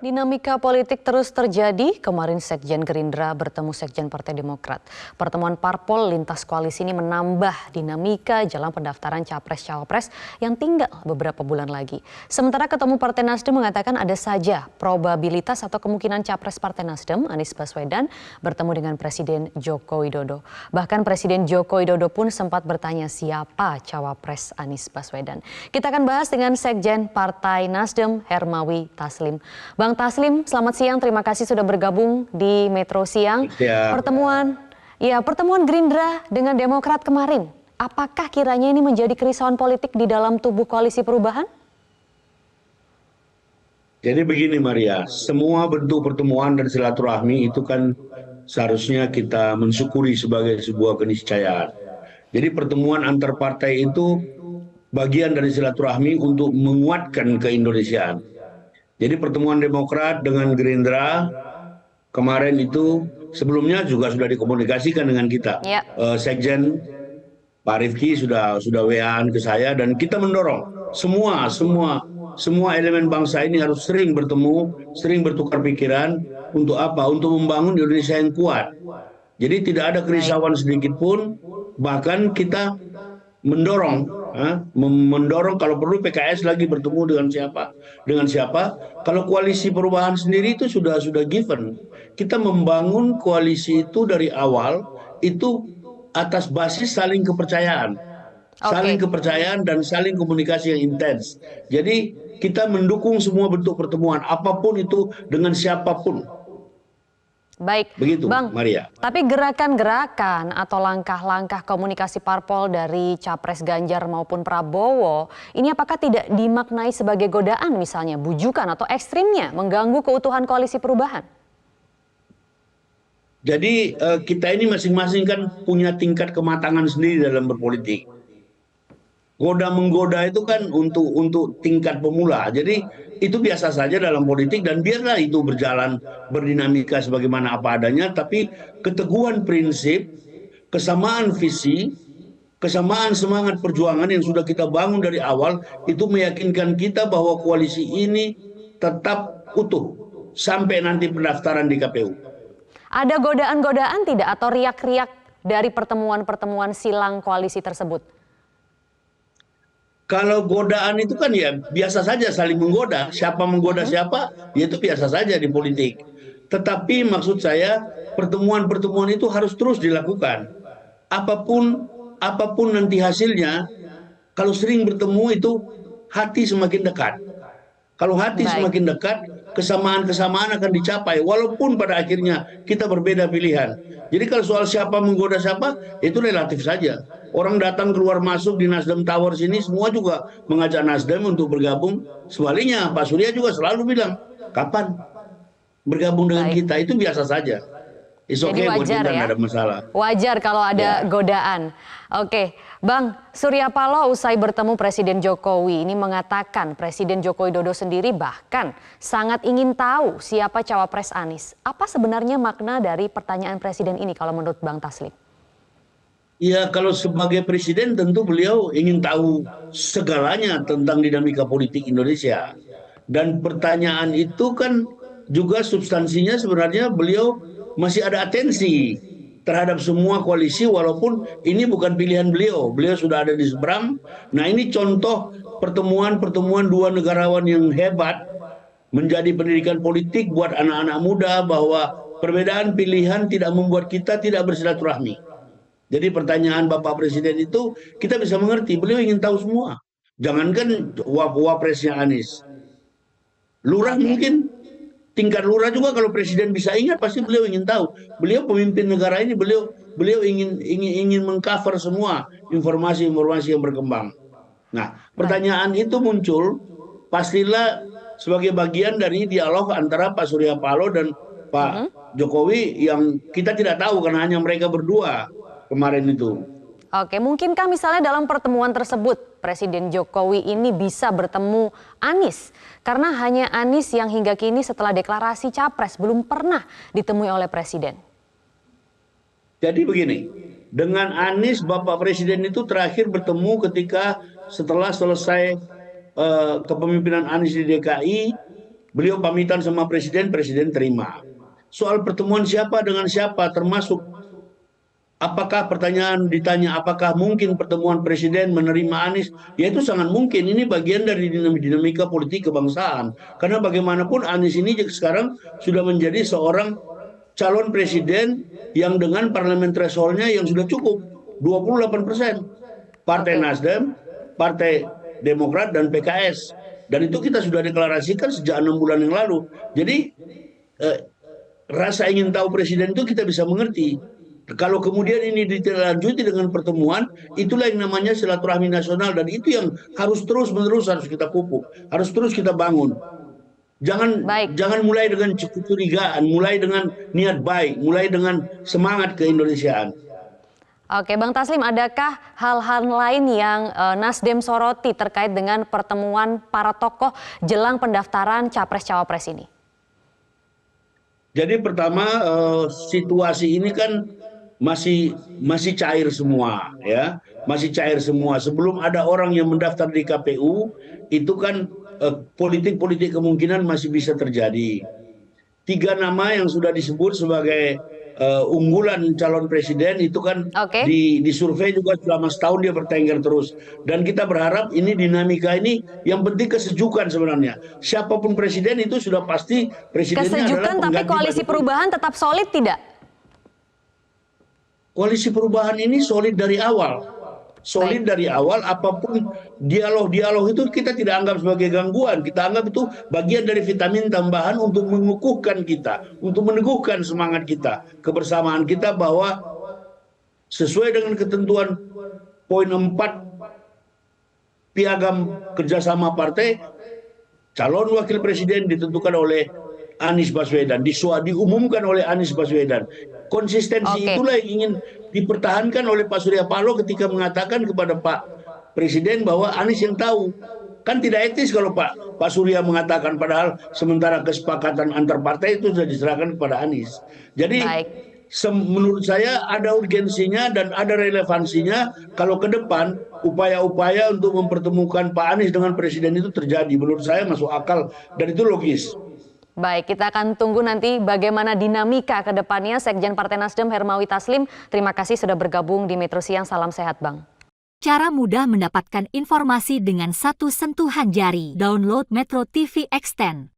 Dinamika politik terus terjadi. Kemarin Sekjen Gerindra bertemu Sekjen Partai Demokrat. Pertemuan parpol lintas koalisi ini menambah dinamika jelang pendaftaran Capres-Cawapres yang tinggal beberapa bulan lagi. Sementara ketemu Partai Nasdem mengatakan ada saja probabilitas atau kemungkinan Capres Partai Nasdem, Anies Baswedan, bertemu dengan Presiden Joko Widodo. Bahkan Presiden Joko Widodo pun sempat bertanya siapa Cawapres Anies Baswedan. Kita akan bahas dengan Sekjen Partai Nasdem, Hermawi Taslim. Bang Taslim, selamat siang. Terima kasih sudah bergabung di Metro Siang. Ya. Pertemuan Gerindra dengan Demokrat kemarin, apakah kiranya ini menjadi kerisauan politik di dalam tubuh koalisi perubahan? Jadi begini Maria, semua bentuk pertemuan dan silaturahmi itu kan seharusnya kita mensyukuri sebagai sebuah keniscayaan. Jadi pertemuan antar partai itu bagian dari silaturahmi untuk menguatkan keindonesiaan. Jadi pertemuan Demokrat dengan Gerindra kemarin itu sebelumnya juga sudah dikomunikasikan dengan kita. Ya. Sekjen Pak Rifki sudah WA-an ke saya dan kita mendorong semua elemen bangsa ini harus sering bertemu, sering bertukar pikiran untuk apa? Untuk membangun Indonesia yang kuat. Jadi tidak ada kerisauan sedikit pun, bahkan kita mendorong kalau perlu PKS lagi bertemu dengan siapa kalau koalisi perubahan sendiri itu sudah given. Kita membangun koalisi itu dari awal itu atas basis saling kepercayaan. Saling kepercayaan dan saling komunikasi yang intens. Jadi kita mendukung semua bentuk pertemuan apapun itu dengan siapapun. Baik, begitu, Bang. Maria. Tapi gerakan-gerakan atau langkah-langkah komunikasi parpol dari Capres Ganjar maupun Prabowo, ini apakah tidak dimaknai sebagai godaan misalnya, bujukan atau ekstrimnya mengganggu keutuhan koalisi perubahan? Jadi kita ini masing-masing kan punya tingkat kematangan sendiri dalam berpolitik. Goda-menggoda itu kan untuk tingkat pemula. Jadi itu biasa saja dalam politik dan biarlah itu berjalan berdinamika sebagaimana apa adanya. Tapi keteguhan prinsip, kesamaan visi, kesamaan semangat perjuangan yang sudah kita bangun dari awal itu meyakinkan kita bahwa koalisi ini tetap utuh sampai nanti pendaftaran di KPU. Ada godaan-godaan tidak atau riak-riak dari pertemuan-pertemuan silang koalisi tersebut? Kalau godaan itu kan ya biasa saja saling menggoda. Siapa menggoda siapa, ya itu biasa saja di politik. Tetapi maksud saya pertemuan-pertemuan itu harus terus dilakukan. Apapun nanti hasilnya, kalau sering bertemu itu hati semakin dekat. Kalau hati semakin dekat, kesamaan-kesamaan akan dicapai. Walaupun pada akhirnya kita berbeda pilihan. Jadi kalau soal siapa menggoda siapa, itu relatif saja. Orang datang keluar masuk di Nasdem Tower sini, semua juga mengajak Nasdem untuk bergabung. Sebaliknya, Pak Surya juga selalu bilang, kapan bergabung dengan kita? Itu biasa saja. Jadi wajar ya? Ada masalah. Wajar kalau ada godaan. Oke, Bang Surya Paloh usai bertemu Presiden Jokowi ini mengatakan Presiden Joko Widodo sendiri bahkan sangat ingin tahu siapa Cawapres Anies. Apa sebenarnya makna dari pertanyaan Presiden ini kalau menurut Bang Taslim? Ya kalau sebagai Presiden tentu beliau ingin tahu segalanya tentang dinamika politik Indonesia. Dan pertanyaan itu kan juga substansinya sebenarnya beliau masih ada atensi terhadap semua koalisi walaupun ini bukan pilihan beliau. Beliau sudah ada di seberang. Nah ini contoh pertemuan-pertemuan dua negarawan yang hebat menjadi pendidikan politik buat anak-anak muda bahwa perbedaan pilihan tidak membuat kita tidak bersilaturahmi. Jadi pertanyaan Bapak Presiden itu kita bisa mengerti. Beliau ingin tahu semua. Jangankan wapresnya Anies. Lurah mungkin. Tingkat lurah juga kalau presiden bisa ingat pasti beliau ingin tahu. Beliau pemimpin negara ini, beliau ingin mengcover semua informasi-informasi yang berkembang. Nah, pertanyaan itu muncul pastilah sebagai bagian dari dialog antara Pak Surya Paloh dan Pak Jokowi yang kita tidak tahu karena hanya mereka berdua kemarin itu. Oke, mungkinkah misalnya dalam pertemuan tersebut Presiden Jokowi ini bisa bertemu Anies? Karena hanya Anies yang hingga kini setelah deklarasi Capres belum pernah ditemui oleh Presiden. Jadi begini, dengan Anies Bapak Presiden itu terakhir bertemu ketika setelah selesai kepemimpinan Anies di DKI, Beliau pamitan sama presiden, presiden terima. Soal pertemuan siapa dengan siapa, termasuk apakah pertanyaan ditanya apakah mungkin pertemuan presiden menerima Anies? Ya itu sangat mungkin. Ini bagian dari dinamika politik kebangsaan. Karena bagaimanapun Anies ini sekarang sudah menjadi seorang calon presiden yang dengan parlemen threshold-nya yang sudah cukup 28%. Partai Oke. Nasdem, Partai Demokrat dan PKS. Dan itu kita sudah deklarasikan sejak 6 bulan yang lalu. Jadi eh, rasa ingin tahu presiden itu kita bisa mengerti. Kalau kemudian ini ditindaklanjuti dengan pertemuan, itulah yang namanya silaturahmi nasional dan itu yang harus terus-menerus harus kita pupuk, harus terus kita bangun. Jangan Baik. jangan mulai dengan kecurigaan, mulai dengan niat baik, mulai dengan semangat keindonesiaan. Oke, Bang Taslim, adakah hal-hal lain yang Nasdem soroti terkait dengan pertemuan para tokoh jelang pendaftaran Capres-Cawapres ini? Jadi pertama situasi ini kan masih cair semua ya, masih cair semua. Sebelum ada orang yang mendaftar di KPU itu kan politik-politik kemungkinan masih bisa terjadi. 3 nama yang sudah disebut sebagai unggulan calon presiden itu kan Oke. di survei juga selama setahun dia bertengger terus. Dan kita berharap ini dinamika ini yang penting kesejukan sebenarnya. Siapapun presiden itu sudah pasti presidennya adalah Kesejukan tapi pengganti Pak koalisi Jokowi. perubahan tetap solid tidak? Koalisi perubahan ini solid dari awal. Solid Baik. dari awal, apapun dialog-dialog itu kita tidak anggap sebagai gangguan. Kita anggap itu bagian dari vitamin tambahan untuk mengukuhkan kita, untuk meneguhkan semangat kita, kebersamaan kita bahwa sesuai dengan ketentuan poin 4 piagam kerjasama partai, calon wakil presiden ditentukan oleh Anies Baswedan, diumumkan oleh Anies Baswedan. Konsistensi Oke. itulah yang ingin dipertahankan oleh Pak Surya Paloh ketika mengatakan kepada Pak Presiden bahwa Anies yang tahu. Kan tidak etis kalau Pak Surya mengatakan padahal sementara kesepakatan antar partai itu sudah diserahkan kepada Anies. Jadi Baik. menurut saya ada urgensinya dan ada relevansinya kalau ke depan upaya-upaya untuk mempertemukan Pak Anies dengan Presiden itu terjadi. Menurut saya masuk akal dan itu logis. Baik, kita akan tunggu nanti bagaimana dinamika ke depannya. Sekjen Partai Nasdem Hermawi Taslim, terima kasih sudah bergabung di Metro Siang. Salam sehat, Bang. Cara mudah mendapatkan informasi dengan satu sentuhan jari. Download Metro TV Extend.